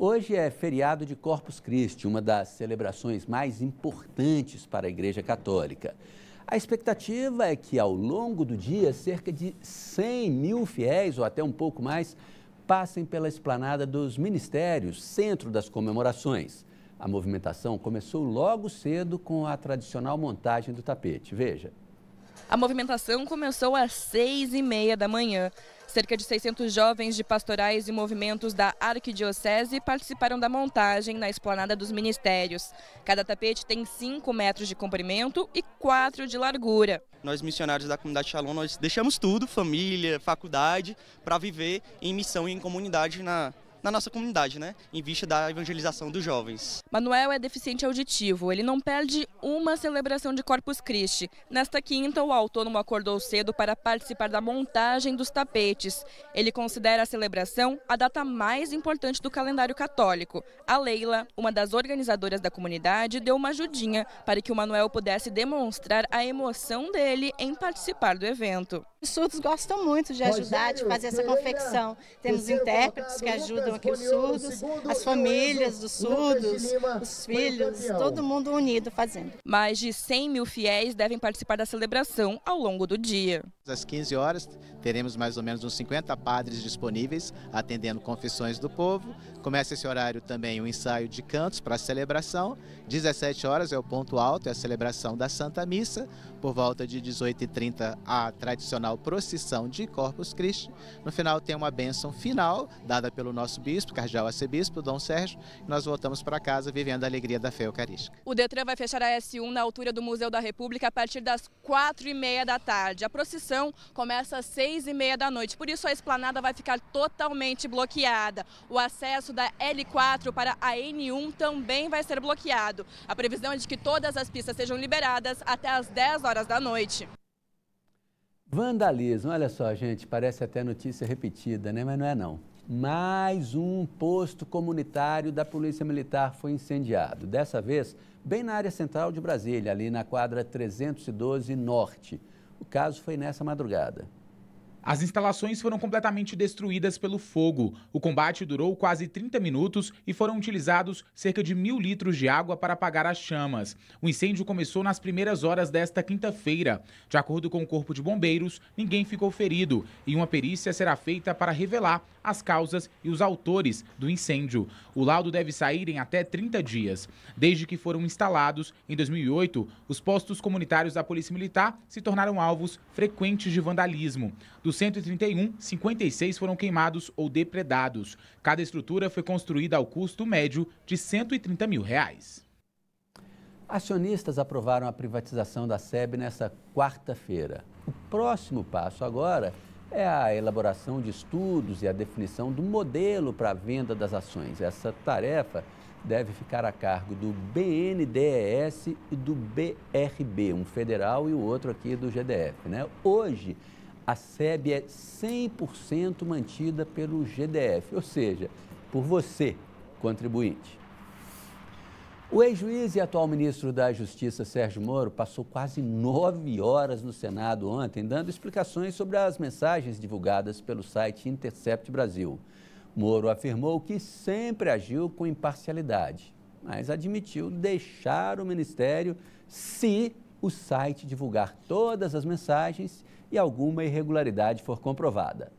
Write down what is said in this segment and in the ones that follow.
Hoje é feriado de Corpus Christi, uma das celebrações mais importantes para a Igreja Católica. A expectativa é que, ao longo do dia, cerca de 100 mil fiéis, ou até um pouco mais, passem pela esplanada dos ministérios, centro das comemorações. A movimentação começou logo cedo com a tradicional montagem do tapete. Veja. A movimentação começou às 6h30 da manhã. Cerca de 600 jovens de pastorais e movimentos da Arquidiocese participaram da montagem na esplanada dos ministérios. Cada tapete tem 5 metros de comprimento e 4 de largura. Nós, missionários da comunidade Shalom, nós deixamos tudo, família, faculdade, para viver em missão e em comunidade na nossa comunidade, né? Em vista da evangelização dos jovens. Manuel é deficiente auditivo. Ele não perde uma celebração de Corpus Christi. Nesta quinta, o autônomo acordou cedo para participar da montagem dos tapetes. Ele considera a celebração a data mais importante do calendário católico. A Leila, uma das organizadoras da comunidade, deu uma ajudinha para que o Manuel pudesse demonstrar a emoção dele em participar do evento. Os surdos gostam muito de ajudar, de fazer essa confecção. Temos intérpretes que ajudam aqui os surdos, as famílias dos surdos, os filhos, todo mundo unido fazendo. Mais de 100 mil fiéis devem participar da celebração ao longo do dia. Às 15 horas, teremos mais ou menos uns 50 padres disponíveis atendendo confissões do povo. Começa esse horário também o ensaio de cantos para a celebração. 17 horas é o ponto alto, é a celebração da Santa Missa. Por volta de 18h30, a tradicional procissão de Corpus Christi. No final tem uma bênção final, dada pelo nosso bispo, cardeal arcebispo, Dom Sérgio. E nós voltamos para casa vivendo a alegria da fé eucarística. O Detran vai fechar a S1 na altura do Museu da República a partir das 4h30 da tarde. A procissão começa às 6h30 da noite, por isso a esplanada vai ficar totalmente bloqueada. O acesso da L4 para a N1 também vai ser bloqueado. A previsão é de que todas as pistas sejam liberadas até às 10 horas da noite. Vandalismo, olha só, gente, parece até notícia repetida, né? Mas não é não. Mais um posto comunitário da Polícia Militar foi incendiado. Dessa vez, bem na área central de Brasília, ali na quadra 312 Norte. O caso foi nessa madrugada. As instalações foram completamente destruídas pelo fogo. O combate durou quase 30 minutos e foram utilizados cerca de 1.000 litros de água para apagar as chamas. O incêndio começou nas primeiras horas desta quinta-feira. De acordo com o Corpo de Bombeiros, ninguém ficou ferido e uma perícia será feita para revelar as causas e os autores do incêndio. O laudo deve sair em até 30 dias. Desde que foram instalados, em 2008, os postos comunitários da Polícia Militar se tornaram alvos frequentes de vandalismo. Dos 131, 56 foram queimados ou depredados. Cada estrutura foi construída ao custo médio de R$130 mil. Acionistas aprovaram a privatização da SEB nesta quarta-feira. O próximo passo agora é a elaboração de estudos e a definição do modelo para a venda das ações. Essa tarefa deve ficar a cargo do BNDES e do BRB, um federal e o outro aqui do GDF, né? Hoje, a SEB é 100% mantida pelo GDF, ou seja, por você, contribuinte. O ex-juiz e atual ministro da Justiça, Sérgio Moro, passou quase 9 horas no Senado ontem, dando explicações sobre as mensagens divulgadas pelo site Intercept Brasil. Moro afirmou que sempre agiu com imparcialidade, mas admitiu deixar o ministério se o site divulgar todas as mensagens e alguma irregularidade for comprovada.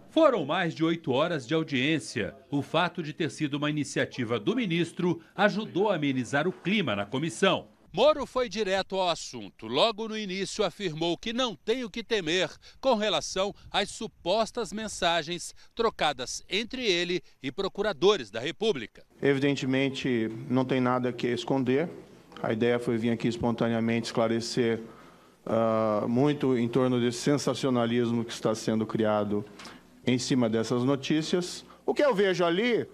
Foram mais de 8 horas de audiência. O fato de ter sido uma iniciativa do ministro ajudou a amenizar o clima na comissão. Moro foi direto ao assunto. Logo no início afirmou que não tem o que temer com relação às supostas mensagens trocadas entre ele e procuradores da República. Evidentemente, não tem nada que esconder. A ideia foi vir aqui espontaneamente esclarecer muito em torno desse sensacionalismo que está sendo criado em cima dessas notícias. O que eu vejo ali,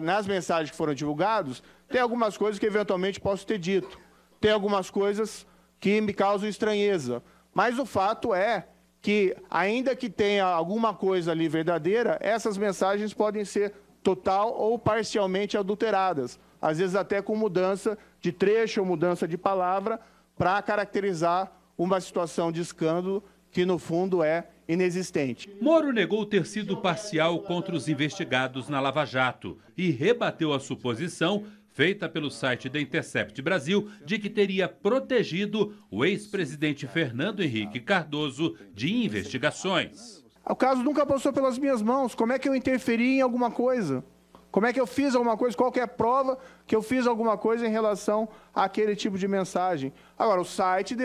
nas mensagens que foram divulgadas, tem algumas coisas que eventualmente posso ter dito. Tem algumas coisas que me causam estranheza. Mas o fato é que, ainda que tenha alguma coisa ali verdadeira, essas mensagens podem ser total ou parcialmente adulteradas. Às vezes até com mudança de trecho ou mudança de palavra para caracterizar uma situação de escândalo que, no fundo, é inexistente. Moro negou ter sido parcial contra os investigados na Lava Jato e rebateu a suposição feita pelo site da Intercept Brasil de que teria protegido o ex-presidente Fernando Henrique Cardoso de investigações. O caso nunca passou pelas minhas mãos. Como é que eu interferi em alguma coisa? Como é que eu fiz alguma coisa? Qual que é a prova que eu fiz alguma coisa em relação àquele tipo de mensagem? Agora, o site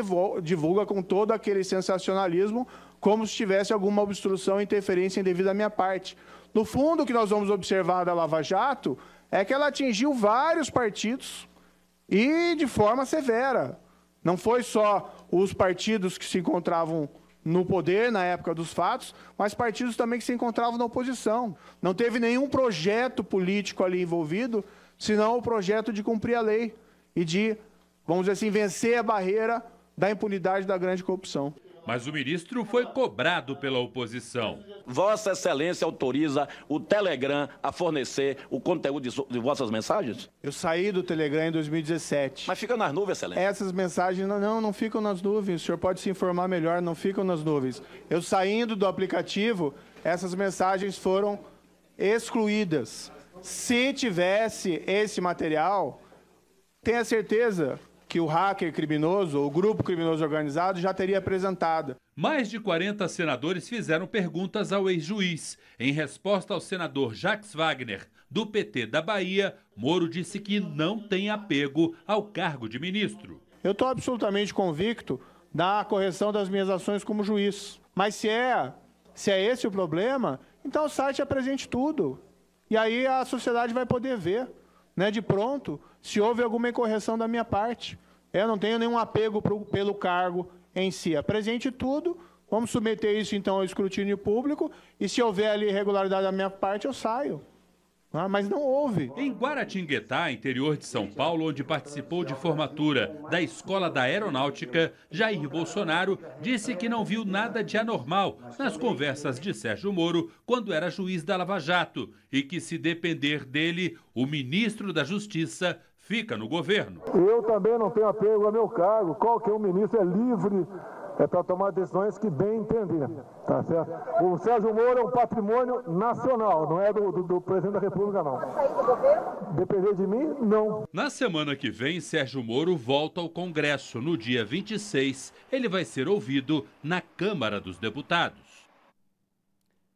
divulga com todo aquele sensacionalismo como se tivesse alguma obstrução e interferência indevida da minha parte. No fundo, o que nós vamos observar da Lava Jato é que ela atingiu vários partidos e de forma severa. Não foi só os partidos que se encontravam no poder na época dos fatos, mas partidos também que se encontravam na oposição. Não teve nenhum projeto político ali envolvido, senão o projeto de cumprir a lei e de, vamos dizer assim, vencer a barreira da impunidade da grande corrupção. Mas o ministro foi cobrado pela oposição. Vossa Excelência autoriza o Telegram a fornecer o conteúdo de vossas mensagens? Eu saí do Telegram em 2017. Mas fica nas nuvens, Excelência? Essas mensagens não ficam nas nuvens. O senhor pode se informar melhor, não ficam nas nuvens. Eu saindo do aplicativo, essas mensagens foram excluídas. Se tivesse esse material, tenha certeza que o hacker criminoso, ou o grupo criminoso organizado, já teria apresentado. Mais de 40 senadores fizeram perguntas ao ex-juiz. Em resposta ao senador Jacques Wagner, do PT da Bahia, Moro disse que não tem apego ao cargo de ministro. Eu estou absolutamente convicto da correção das minhas ações como juiz. Mas se é esse o problema, então o site apresente tudo. E aí a sociedade vai poder ver, né, de pronto, se houve alguma incorreção da minha parte. Eu não tenho nenhum apego pelo cargo em si. Apresente tudo, vamos submeter isso então ao escrutínio público e se houver ali irregularidade da minha parte, eu saio. Mas não houve. Em Guaratinguetá, interior de São Paulo, onde participou de formatura da Escola da Aeronáutica, Jair Bolsonaro disse que não viu nada de anormal nas conversas de Sérgio Moro quando era juiz da Lava Jato e que, se depender dele, o ministro da Justiça fica no governo. Eu também não tenho apego ao meu cargo. Qualquer ministro é livre para tomar decisões que bem entender. Tá certo? O Sérgio Moro é um patrimônio nacional, não é do presidente da República, não. Vai sair do governo? Depender de mim, não. Na semana que vem, Sérgio Moro volta ao Congresso. No dia 26, ele vai ser ouvido na Câmara dos Deputados.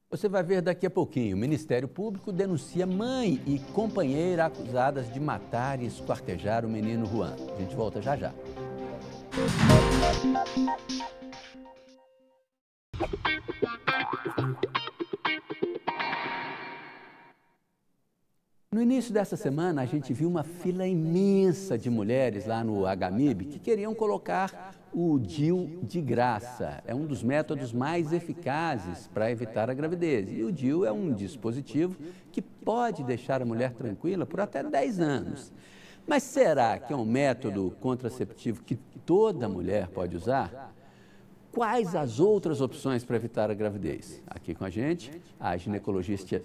Você vai ver daqui a pouquinho. O Ministério Público denuncia mãe e companheira acusadas de matar e esquartejar o menino Juan. A gente volta já já. No início dessa semana, a gente viu uma fila imensa de mulheres lá no HMIB que queriam colocar o DIU de graça. É um dos métodos mais eficazes para evitar a gravidez. E o DIU é um dispositivo que pode deixar a mulher tranquila por até 10 anos. Mas será que é um método contraceptivo que toda mulher pode usar? Quais as outras opções para evitar a gravidez? Aqui com a gente, a ginecologista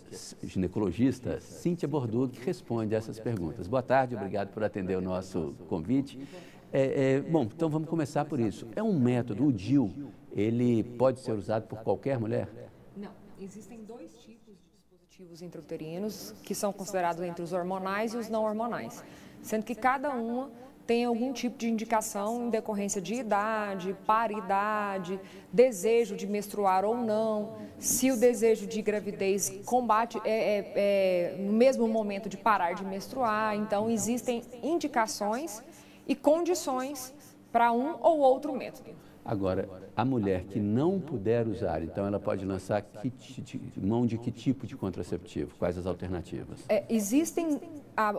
Cíntia Bordugo, que responde a essas perguntas. Boa tarde, obrigado por atender o nosso convite. Bom, então vamos começar por isso. É um método, o DIU, ele pode ser usado por qualquer mulher? Não, existem dois tipos de dispositivos intrauterinos que são considerados entre os hormonais e os não hormonais, sendo que cada uma tem algum tipo de indicação em decorrência de idade, paridade, desejo de menstruar ou não, se o desejo de gravidez combate no mesmo momento de parar de menstruar. Então, existem indicações e condições para um ou outro método. Agora, a mulher que não puder usar, então ela pode lançar mão de que tipo de contraceptivo? Quais as alternativas? Existem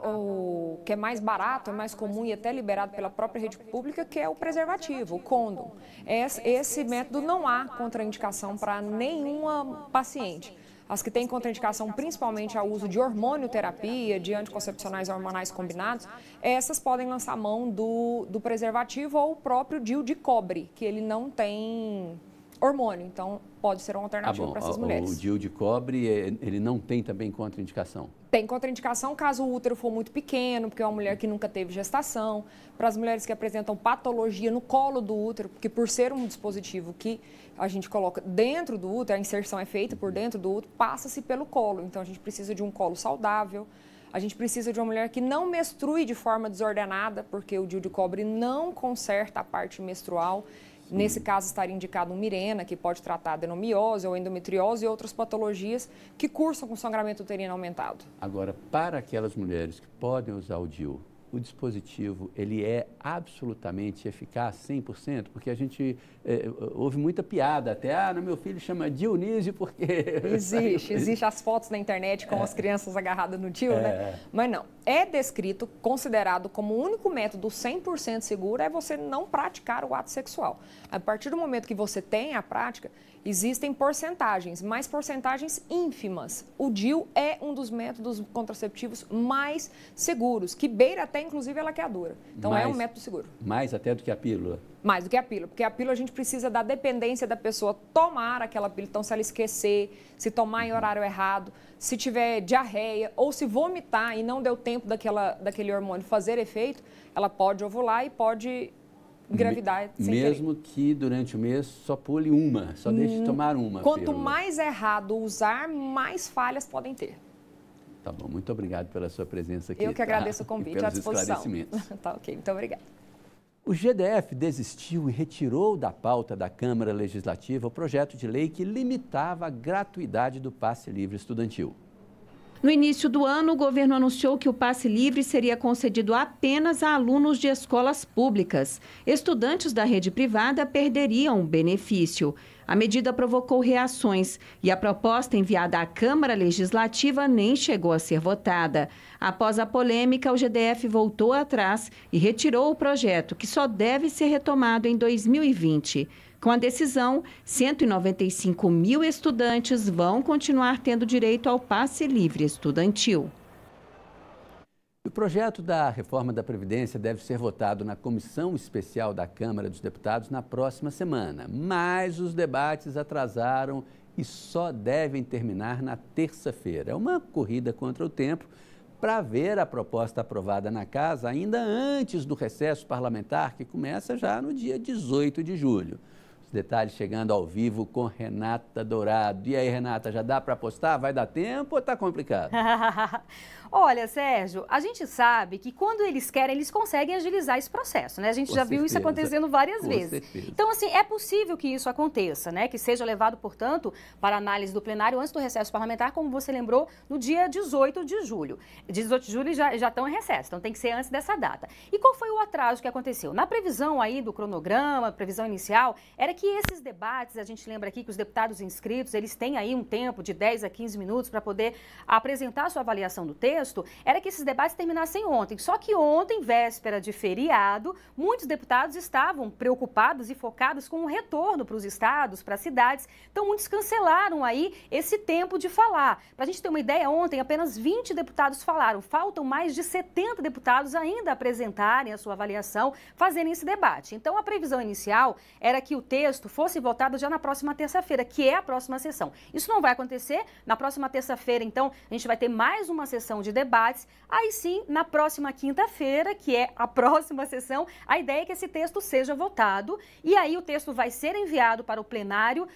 o que é mais barato, é mais comum e até liberado pela própria rede pública, que é o preservativo, o condom. Esse método não há contraindicação para nenhuma paciente. As que têm contraindicação principalmente ao uso de hormonioterapia, de anticoncepcionais hormonais combinados, essas podem lançar mão do preservativo ou o próprio DIU de cobre, que ele não tem hormônio, então pode ser uma alternativa para essas mulheres. O DIU de cobre, ele não tem também contraindicação? Tem contraindicação caso o útero for muito pequeno, porque é uma mulher que nunca teve gestação, para as mulheres que apresentam patologia no colo do útero, porque por ser um dispositivo que a gente coloca dentro do útero, a inserção é feita por dentro do útero, passa-se pelo colo. Então a gente precisa de um colo saudável, a gente precisa de uma mulher que não menstrue de forma desordenada, porque o DIU de cobre não conserta a parte menstrual. Nesse caso, estaria indicado um Mirena, que pode tratar adenomiose ou endometriose e outras patologias que cursam com sangramento uterino aumentado. Agora, para aquelas mulheres que podem usar o DIU, o dispositivo, ele é absolutamente eficaz, 100%? Porque a gente houve muita piada até, meu filho chama Dionísio porque... Existe as fotos na internet com as crianças agarradas no DIU, né? Mas não, é descrito, considerado como o único método 100% seguro é você não praticar o ato sexual. A partir do momento que você tem a prática, existem porcentagens, mas porcentagens ínfimas. O DIU é um dos métodos contraceptivos mais seguros, que beira até, inclusive, a laqueadura. Então, é um método seguro. Mais até do que a pílula? Mais do que a pílula, porque a pílula a gente precisa da dependência da pessoa tomar aquela pílula. Então, se ela esquecer, se tomar em horário errado, se tiver diarreia ou se vomitar e não deu tempo daquele hormônio fazer efeito, ela pode ovular e pode... engravidar sem mesmo querer. Que durante o mês só pule uma, só deixe de tomar uma. Quanto mais errado usar, mais falhas podem ter. Tá bom, muito obrigado pela sua presença aqui. Eu que agradeço o convite, à disposição. Tá ok, muito obrigada. O GDF desistiu e retirou da pauta da Câmara Legislativa o projeto de lei que limitava a gratuidade do passe livre estudantil. No início do ano, o governo anunciou que o passe livre seria concedido apenas a alunos de escolas públicas. Estudantes da rede privada perderiam o benefício. A medida provocou reações e a proposta enviada à Câmara Legislativa nem chegou a ser votada. Após a polêmica, o GDF voltou atrás e retirou o projeto, que só deve ser retomado em 2020. Com a decisão, 195 mil estudantes vão continuar tendo direito ao passe livre estudantil. O projeto da reforma da Previdência deve ser votado na Comissão Especial da Câmara dos Deputados na próxima semana, mas os debates atrasaram e só devem terminar na terça-feira. É uma corrida contra o tempo para ver a proposta aprovada na Casa ainda antes do recesso parlamentar, que começa já no dia 18 de julho. Detalhes chegando ao vivo com Renata Dourado. E aí, Renata, já dá para apostar? Vai dar tempo ou está complicado? Olha, Sérgio, a gente sabe que quando eles querem, eles conseguem agilizar esse processo, né? A gente já viu isso acontecendo várias vezes. Então, assim, é possível que isso aconteça, né? Que seja levado, portanto, para análise do plenário antes do recesso parlamentar, como você lembrou, no dia 18 de julho. 18 de julho já estão em recesso, então tem que ser antes dessa data. E qual foi o atraso que aconteceu? Na previsão aí do cronograma, previsão inicial, era que esses debates, a gente lembra aqui que os deputados inscritos, eles têm aí um tempo de 10 a 15 minutos para poder apresentar a sua avaliação do texto, era que esses debates terminassem ontem. Só que ontem, véspera de feriado, muitos deputados estavam preocupados e focados com o retorno para os estados, para as cidades. Então, muitos cancelaram aí esse tempo de falar. Para a gente ter uma ideia, ontem apenas 20 deputados falaram. Faltam mais de 70 deputados ainda apresentarem a sua avaliação, fazerem esse debate. Então, a previsão inicial era que o texto fosse votado já na próxima terça-feira, que é a próxima sessão. Isso não vai acontecer. Na próxima terça-feira, então, a gente vai ter mais uma sessão de debates. Aí sim, na próxima quinta-feira, que é a próxima sessão, a ideia é que esse texto seja votado e aí o texto vai ser enviado para o plenário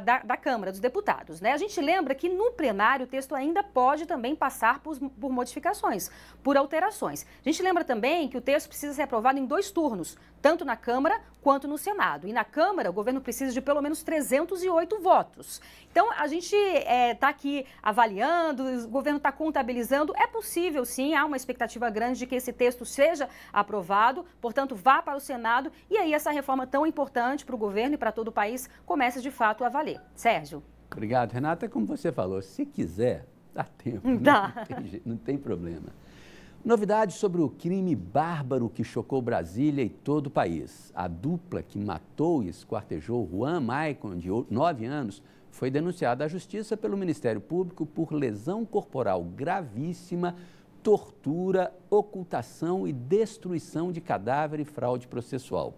da Câmara dos Deputados, né? A gente lembra que no plenário o texto ainda pode também passar por modificações, por alterações. A gente lembra também que o texto precisa ser aprovado em 2 turnos, tanto na Câmara quanto no Senado. E na Câmara, o governo precisa de pelo menos 308 votos. Então, a gente está aqui avaliando, o governo está contabilizando. É possível, sim, há uma expectativa grande de que esse texto seja aprovado, portanto, vá para o Senado e aí essa reforma tão importante para o governo e para todo o país comece, de fato, a valer. Sérgio. Obrigado, Renata. É como você falou, se quiser, dá tempo, não tem problema. Novidades sobre o crime bárbaro que chocou Brasília e todo o país. A dupla que matou e esquartejou Juan Maicon, de 9 anos, foi denunciada à Justiça pelo Ministério Público por lesão corporal gravíssima, tortura, ocultação e destruição de cadáver e fraude processual.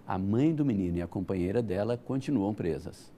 A mãe do menino e a companheira dela continuam presas.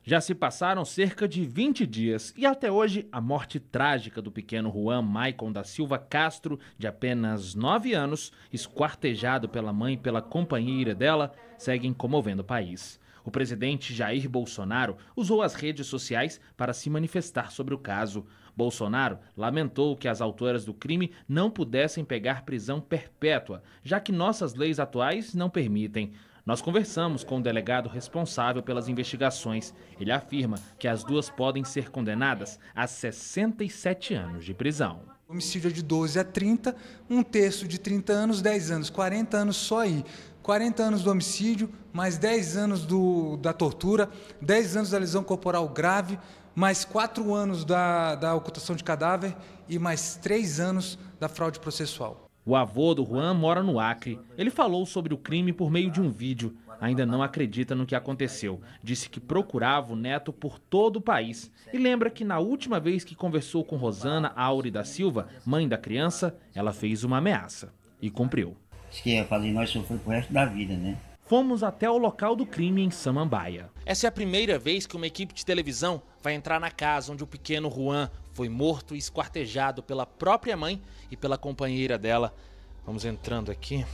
Já se passaram cerca de 20 dias e até hoje a morte trágica do pequeno Juan Maicon da Silva Castro, de apenas 9 anos, esquartejado pela mãe e pela companheira dela, seguem comovendo o país. O presidente Jair Bolsonaro usou as redes sociais para se manifestar sobre o caso. Bolsonaro lamentou que as autoras do crime não pudessem pegar prisão perpétua, já que nossas leis atuais não permitem. Nós conversamos com o delegado responsável pelas investigações. Ele afirma que as duas podem ser condenadas a 67 anos de prisão. O homicídio é de 12 a 30, um terço de 30 anos, 10 anos, 40 anos só aí. 40 anos do homicídio, mais 10 anos da tortura, 10 anos da lesão corporal grave, mais 4 anos da ocultação de cadáver e mais 3 anos da fraude processual. O avô do Juan mora no Acre. Ele falou sobre o crime por meio de um vídeo. Ainda não acredita no que aconteceu. Disse que procurava o neto por todo o país. E lembra que na última vez que conversou com Rosana Aure da Silva, mãe da criança, ela fez uma ameaça. E cumpriu. Acho que ia fazer nós sofrer pro resto da vida, né? Fomos até o local do crime em Samambaia. Essa é a primeira vez que uma equipe de televisão vai entrar na casa onde o pequeno Juan foi morto e esquartejado pela própria mãe e pela companheira dela. Vamos entrando aqui.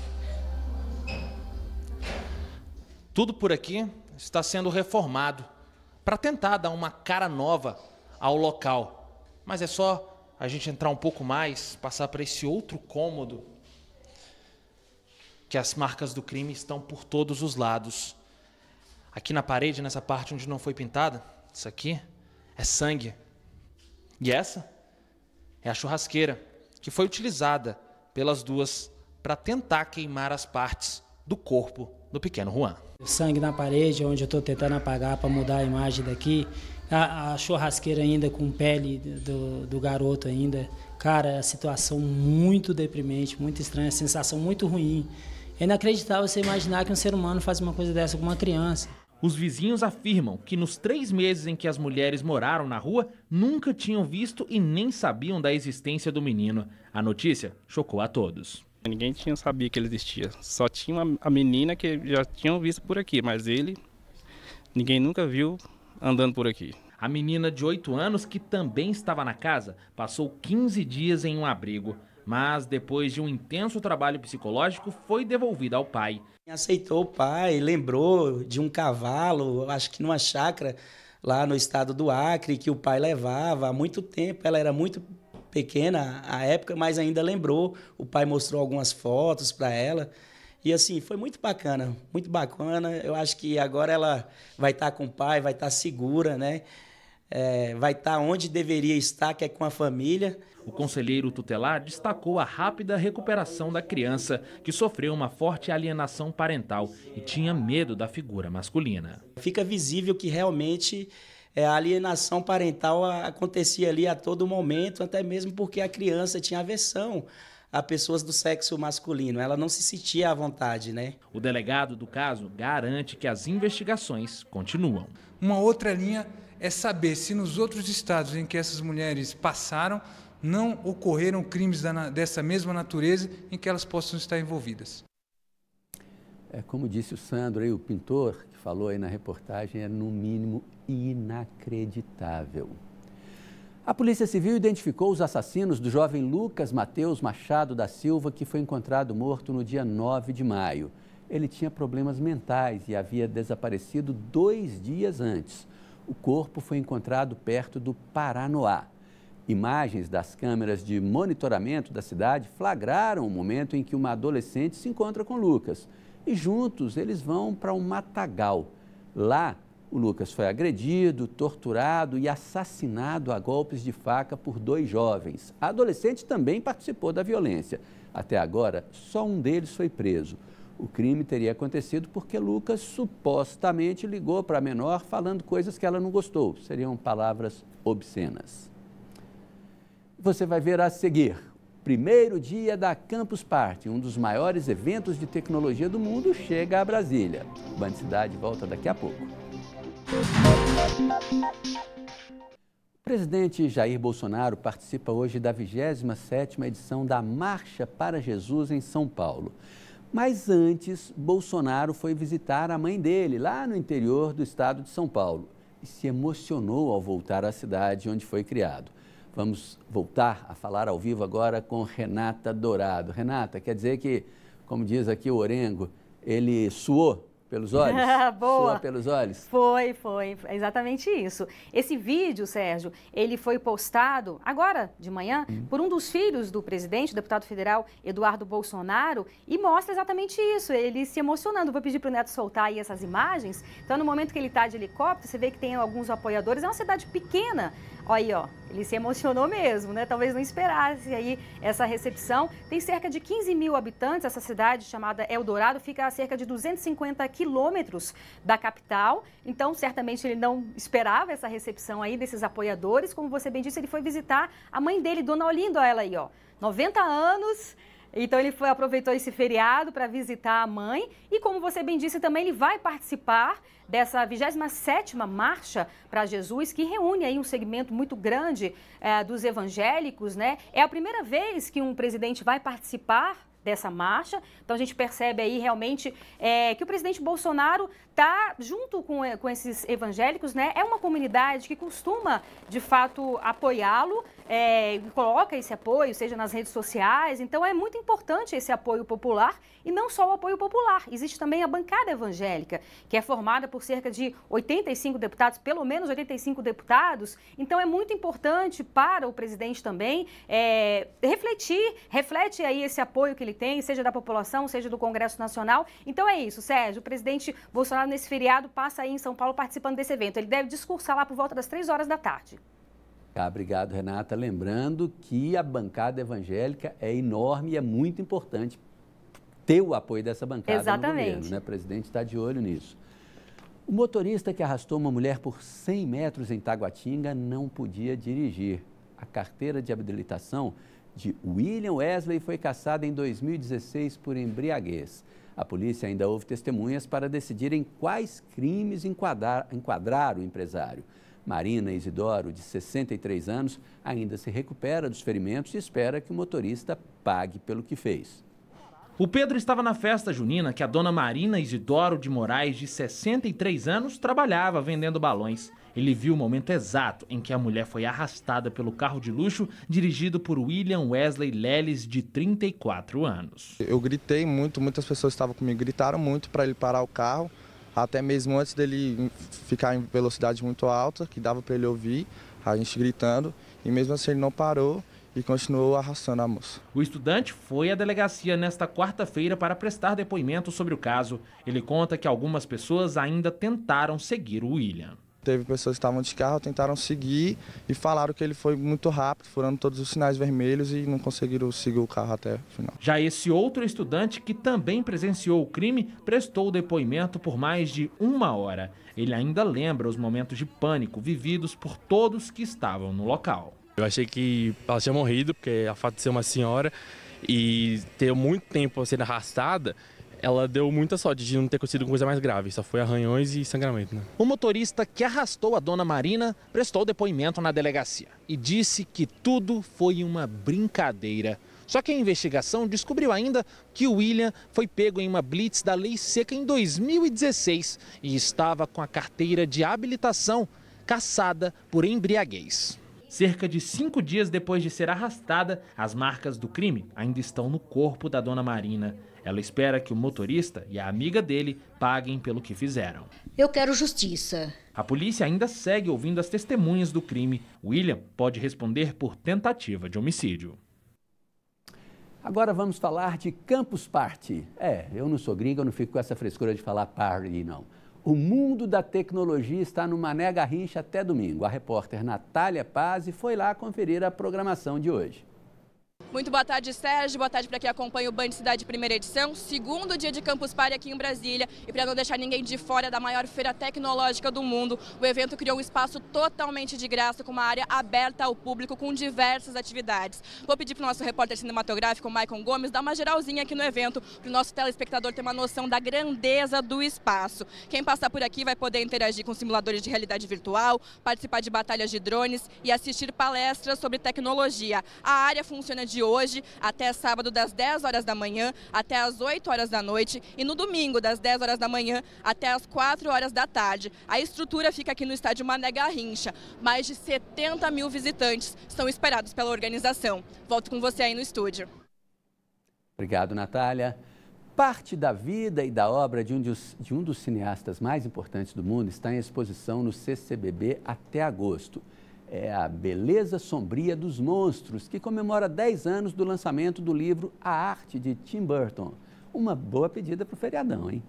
Tudo por aqui está sendo reformado para tentar dar uma cara nova ao local. Mas é só a gente entrar um pouco mais, passar para esse outro cômodo, que as marcas do crime estão por todos os lados. Aqui na parede, nessa parte onde não foi pintada, isso aqui é sangue. E essa é a churrasqueira que foi utilizada pelas duas para tentar queimar as partes do corpo do pequeno Juan. Sangue na parede, onde eu estou tentando apagar para mudar a imagem daqui. A churrasqueira ainda com pele do garoto ainda. Cara, é a situação muito deprimente, muito estranha, a sensação muito ruim. É inacreditável você imaginar que um ser humano faz uma coisa dessa com uma criança. Os vizinhos afirmam que nos 3 meses em que as mulheres moraram na rua, nunca tinham visto e nem sabiam da existência do menino. A notícia chocou a todos. Ninguém sabia que ele existia. Só tinha a menina que já tinham visto por aqui, mas ninguém nunca viu andando por aqui. A menina de 8 anos, que também estava na casa, passou 15 dias em um abrigo. Mas, depois de um intenso trabalho psicológico, foi devolvida ao pai. Aceitou o pai, lembrou de um cavalo, acho que numa chácara lá no estado do Acre, que o pai levava há muito tempo. Ela era muito pequena à época, mas ainda lembrou. O pai mostrou algumas fotos para ela. E assim, foi muito bacana, muito bacana. Eu acho que agora ela vai estar com o pai, vai estar segura, né? Vai estar onde deveria estar, que é com a família. O conselheiro tutelar destacou a rápida recuperação da criança, que sofreu uma forte alienação parental e tinha medo da figura masculina. Fica visível que realmente a alienação parental acontecia ali a todo momento, até mesmo porque a criança tinha aversão a pessoas do sexo masculino. Ela não se sentia à vontade, né? O delegado do caso garante que as investigações continuam. Uma outra linha é saber se nos outros estados em que essas mulheres passaram, não ocorreram crimes dessa mesma natureza em que elas possam estar envolvidas. Como disse o Sandro, aí, o pintor que falou aí na reportagem, é no mínimo inacreditável. A Polícia Civil identificou os assassinos do jovem Lucas Mateus Machado da Silva, que foi encontrado morto no dia 9 de maio. Ele tinha problemas mentais e havia desaparecido 2 dias antes. O corpo foi encontrado perto do Paranoá. Imagens das câmeras de monitoramento da cidade flagraram o momento em que uma adolescente se encontra com Lucas. E juntos eles vão para um matagal. Lá, o Lucas foi agredido, torturado e assassinado a golpes de faca por 2 jovens. A adolescente também participou da violência. Até agora, só um deles foi preso. O crime teria acontecido porque Lucas supostamente ligou para a menor falando coisas que ela não gostou. Seriam palavras obscenas. Você vai ver a seguir. Primeiro dia da Campus Party, um dos maiores eventos de tecnologia do mundo, chega a Brasília. O Band Cidade volta daqui a pouco. O presidente Jair Bolsonaro participa hoje da 27ª edição da Marcha para Jesus em São Paulo. Mas antes, Bolsonaro foi visitar a mãe dele, lá no interior do estado de São Paulo. e se emocionou ao voltar à cidade onde foi criado. Vamos voltar a falar ao vivo agora com Renata Dourado. Renata, quer dizer que, como diz aqui o Orengo, ele suou pelos olhos? Boa. Suou pelos olhos? Foi, exatamente isso. Esse vídeo, Sérgio, ele foi postado agora de manhã por um dos filhos do presidente, o deputado federal Eduardo Bolsonaro, e mostra exatamente isso, ele se emocionando. Vou pedir para o Neto soltar aí essas imagens. Então, no momento que ele está de helicóptero, você vê que tem alguns apoiadores, é uma cidade pequena. Olha aí, ó, ele se emocionou mesmo, né? Talvez não esperasse aí essa recepção. Tem cerca de 15 mil habitantes, essa cidade chamada Eldorado fica a cerca de 250 quilômetros da capital. Então, certamente ele não esperava essa recepção aí desses apoiadores. Como você bem disse, ele foi visitar a mãe dele, Dona Olinda, olha ela aí, ó, 90 anos. Então ele aproveitou esse feriado para visitar a mãe e, como você bem disse, também ele vai participar dessa 27ª Marcha para Jesus, que reúne aí um segmento muito grande dos evangélicos, né? É a primeira vez que um presidente vai participar dessa marcha, então a gente percebe aí realmente que o presidente Bolsonaro está junto com esses evangélicos, né? É uma comunidade que costuma, de fato, apoiá-lo, coloca esse apoio, seja nas redes sociais, então é muito importante esse apoio popular e não só o apoio popular, existe também a bancada evangélica, que é formada por cerca de 85 deputados, pelo menos 85 deputados, então é muito importante para o presidente também reflete aí esse apoio que ele tem, seja da população, seja do Congresso Nacional. Então é isso, Sérgio, o presidente Bolsonaro nesse feriado passa aí em São Paulo participando desse evento. Ele deve discursar lá por volta das 3 horas da tarde. Obrigado, Renata. Lembrando que a bancada evangélica é enorme e é muito importante ter o apoio dessa bancada. Exatamente. No governo, né? O presidente está de olho nisso. O motorista que arrastou uma mulher por 100 metros em Taguatinga não podia dirigir. A carteira de habilitação de William Wesley foi cassada em 2016 por embriaguez. A polícia ainda houve testemunhas para decidirem quais crimes enquadrar o empresário. Marina Isidoro, de 63 anos, ainda se recupera dos ferimentos e espera que o motorista pague pelo que fez. O Pedro estava na festa junina que a dona Marina Isidoro de Moraes, de 63 anos, trabalhava vendendo balões. Ele viu o momento exato em que a mulher foi arrastada pelo carro de luxo dirigido por William Wesley Leles, de 34 anos. Eu gritei muito, muitas pessoas estavam comigo, gritaram muito para ele parar o carro, até mesmo antes dele ficar em velocidade muito alta, que dava para ele ouvir, a gente gritando, e mesmo assim ele não parou e continuou arrastando a moça. O estudante foi à delegacia nesta quarta-feira para prestar depoimento sobre o caso. Ele conta que algumas pessoas ainda tentaram seguir o William. Teve pessoas que estavam de carro, tentaram seguir e falaram que ele foi muito rápido, furando todos os sinais vermelhos e não conseguiram seguir o carro até o final. Já esse outro estudante, que também presenciou o crime, prestou depoimento por mais de 1 hora. Ele ainda lembra os momentos de pânico vividos por todos que estavam no local. Eu achei que ela tinha morrido, porque a fato de ser uma senhora e ter muito tempo sendo arrastada, ela deu muita sorte de não ter acontecido coisa mais grave, só foi arranhões e sangramento, né? O motorista que arrastou a dona Marina prestou depoimento na delegacia e disse que tudo foi uma brincadeira. Só que a investigação descobriu ainda que o William foi pego em uma blitz da Lei Seca em 2016 e estava com a carteira de habilitação cassada por embriaguez. Cerca de 5 dias depois de ser arrastada, as marcas do crime ainda estão no corpo da dona Marina. Ela espera que o motorista e a amiga dele paguem pelo que fizeram. Eu quero justiça. A polícia ainda segue ouvindo as testemunhas do crime. William pode responder por tentativa de homicídio. Agora vamos falar de Campus Party. Eu não sou gringo, eu não fico com essa frescura de falar party, não. O mundo da tecnologia está no Mané Garrincha até domingo. A repórter Natália Pazzi foi lá conferir a programação de hoje. Muito boa tarde, Sérgio. Boa tarde para quem acompanha o Band Cidade Primeira Edição. Segundo dia de Campus Party aqui em Brasília. E para não deixar ninguém de fora da maior feira tecnológica do mundo, o evento criou um espaço totalmente de graça, com uma área aberta ao público, com diversas atividades. Vou pedir para o nosso repórter cinematográfico, Maicon Gomes, dar uma geralzinha aqui no evento, para o nosso telespectador ter uma noção da grandeza do espaço. Quem passar por aqui vai poder interagir com simuladores de realidade virtual, participar de batalhas de drones e assistir palestras sobre tecnologia. A área funciona de hoje até sábado das 10 horas da manhã até as 8 horas da noite e no domingo das 10 horas da manhã até as 4 horas da tarde. A estrutura fica aqui no estádio Mané Garrincha. Mais de 70 mil visitantes são esperados pela organização. Volto com você aí no estúdio. Obrigado, Natália. Parte da vida e da obra de um dos cineastas mais importantes do mundo está em exposição no CCBB até agosto. É a Beleza Sombria dos Monstros, que comemora 10 anos do lançamento do livro A Arte, de Tim Burton. Uma boa pedida para o feriadão, hein?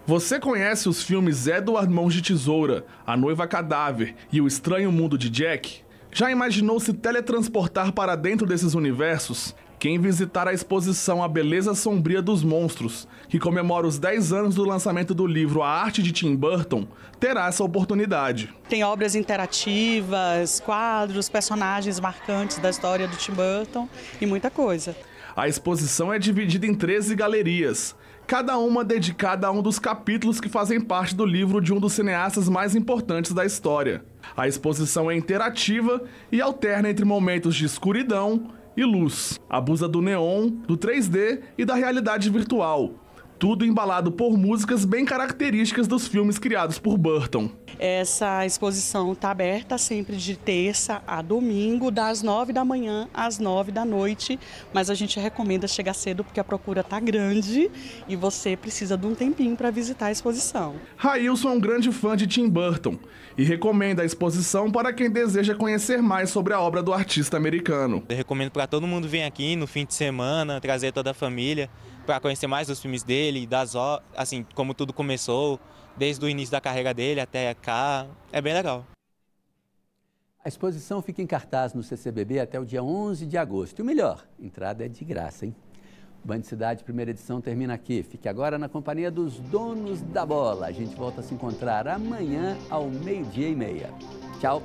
Você conhece os filmes Edward Mãos de Tesoura, A Noiva Cadáver e O Estranho Mundo de Jack? Já imaginou se teletransportar para dentro desses universos? Quem visitar a exposição A Beleza Sombria dos Monstros, que comemora os 10 anos do lançamento do livro A Arte de Tim Burton, terá essa oportunidade. Tem obras interativas, quadros, personagens marcantes da história do Tim Burton e muita coisa. A exposição é dividida em 13 galerias, cada uma dedicada a um dos capítulos que fazem parte do livro de um dos cineastas mais importantes da história. A exposição é interativa e alterna entre momentos de escuridão e luz. Abusa do neon, do 3D e da realidade virtual. Tudo embalado por músicas bem características dos filmes criados por Burton. Essa exposição está aberta sempre de terça a domingo, das 9 da manhã às 9 da noite, mas a gente recomenda chegar cedo porque a procura está grande e você precisa de um tempinho para visitar a exposição. Railson é um grande fã de Tim Burton e recomenda a exposição para quem deseja conhecer mais sobre a obra do artista americano. Eu recomendo para todo mundo vir aqui no fim de semana, trazer toda a família, para conhecer mais dos filmes dele, assim, como tudo começou, desde o início da carreira dele até cá. É bem legal. A exposição fica em cartaz no CCBB até o dia 11 de agosto. E o melhor, a entrada é de graça, hein? O Band Cidade, primeira edição, termina aqui. Fique agora na companhia dos donos da bola. A gente volta a se encontrar amanhã ao 12:30. Tchau!